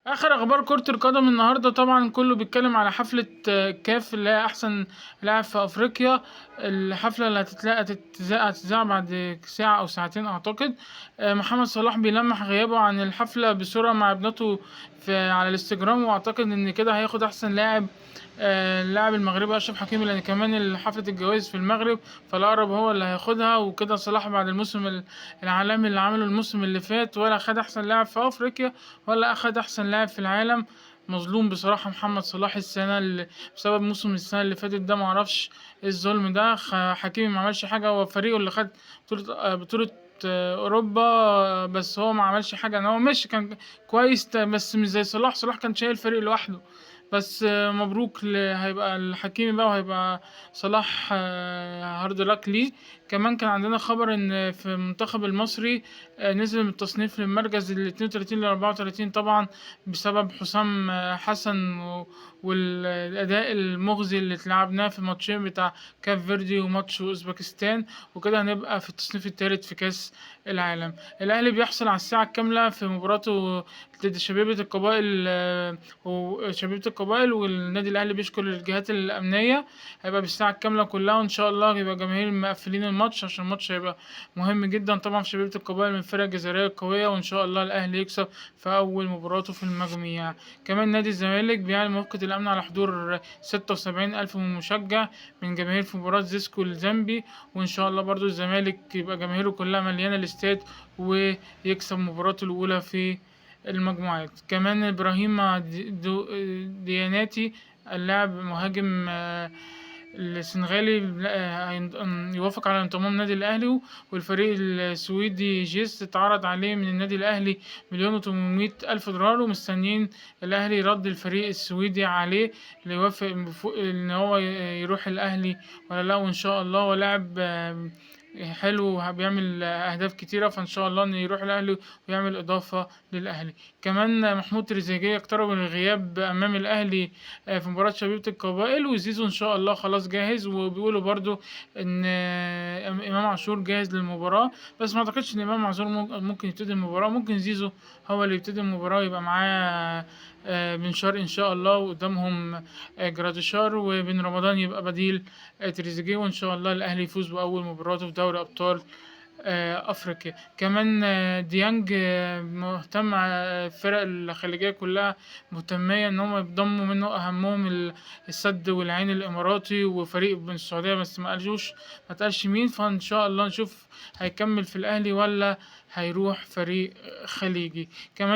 اخر اخبار كرة القدم النهارده طبعا كله بيتكلم على حفلة كاف اللي هي احسن لاعب في افريقيا. الحفلة اللي هتتذاع بعد ساعة او ساعتين اعتقد. محمد صلاح بيلمح غيابه عن الحفلة بصورة مع ابنته على الانستجرام، واعتقد ان كده هياخد احسن لاعب اللاعب المغربي اشرف حكيمي، لان كمان حفلة الجوائز في المغرب، فالاقرب هو اللي هياخدها. وكده صلاح بعد الموسم العالمي اللي عمله الموسم اللي فات، ولا خد احسن لاعب في افريقيا ولا اخد احسن لاعب في العالم. مظلوم بصراحة محمد صلاح السنة اللي بسبب موسم السنة اللي فاتت ده، معرفش ايه الظلم ده. حكيمي ما عملش حاجة، هو فريقه اللي خد بطولة اوروبا، بس هو ما عملش حاجة. هو ماشي كان كويس بس مش زي صلاح. صلاح كان شايل الفريق لوحده. بس مبروك هيبقى الحكيمي بقى، وهيبقى صلاح هارد لك ليه. كمان كان عندنا خبر ان في المنتخب المصري نزل من التصنيف للمركز ال 32 ل 34، طبعا بسبب حسام حسن والاداء المخزي اللي اتلعبناه في الماتشين بتاع كاف فيردي وماتش اوزبكستان. وكده هنبقى في التصنيف الثالث في كاس العالم. الاهلي بيحصل على الساعه الكامله في مباراته ضد شبيبه القبائل، وشبيبه القبائل، والنادي الاهلي بيشكر الجهات الامنيه. هيبقى بالساعه الكامله كلها، وان شاء الله يبقى جماهير مقفلين الماتش عشان الماتش هيبقى مهم جدا. طبعا شبيبه القبائل من الفرق الجزائريه القويه، وان شاء الله الاهلي يكسب في اول مباراته في المجميع. كمان نادي الزمالك بيعلن موافقه الامن على حضور 76 الف مشجع من جماهير في مباراه زيسكو الزامبي، وان شاء الله برضو الزمالك يبقى جماهيره كلها مليانه الاستاد ويكسب مباراته الاولى في المجموعات. كمان ابراهيم دياناتي اللاعب مهاجم السنغالي يوافق على انضمام النادي الاهلي. والفريق السويدي جيس اتعرض عليه من النادي الاهلي 1,800,000 دولار، ومستنيين الاهلي رد الفريق السويدي عليه ليوافق ان هو يروح الاهلي ولا لا. وان شاء الله هو لاعب حلو، بيعمل اهداف كتيره، فان شاء الله انه يروح الاهلي ويعمل اضافه للاهلي. كمان محمود تريزيجيه اقترب من الغياب امام الاهلي في مباراه شبيبه القبائل. وزيزو ان شاء الله خلاص جاهز، وبيقولوا برضو ان امام عاشور جاهز للمباراه. بس ما اعتقدش ان امام عاشور ممكن يبتدي المباراه. ممكن زيزو هو اللي يبتدي المباراه، ويبقى معاه بن شرقي ان شاء الله، وقدامهم جراديشار، وبن رمضان يبقى بديل تريزيجيه. وان شاء الله الاهلي يفوز باول مباراته في دوري ابطال افريقيا. كمان ديانج مهتم مع الفرق الخليجيه كلها، مهتميه ان هم يضموا منه، اهمهم السد والعين الاماراتي وفريق من السعوديه، بس ما تقالش مين. فان شاء الله نشوف هيكمل في الاهلي ولا هيروح فريق خليجي. كمان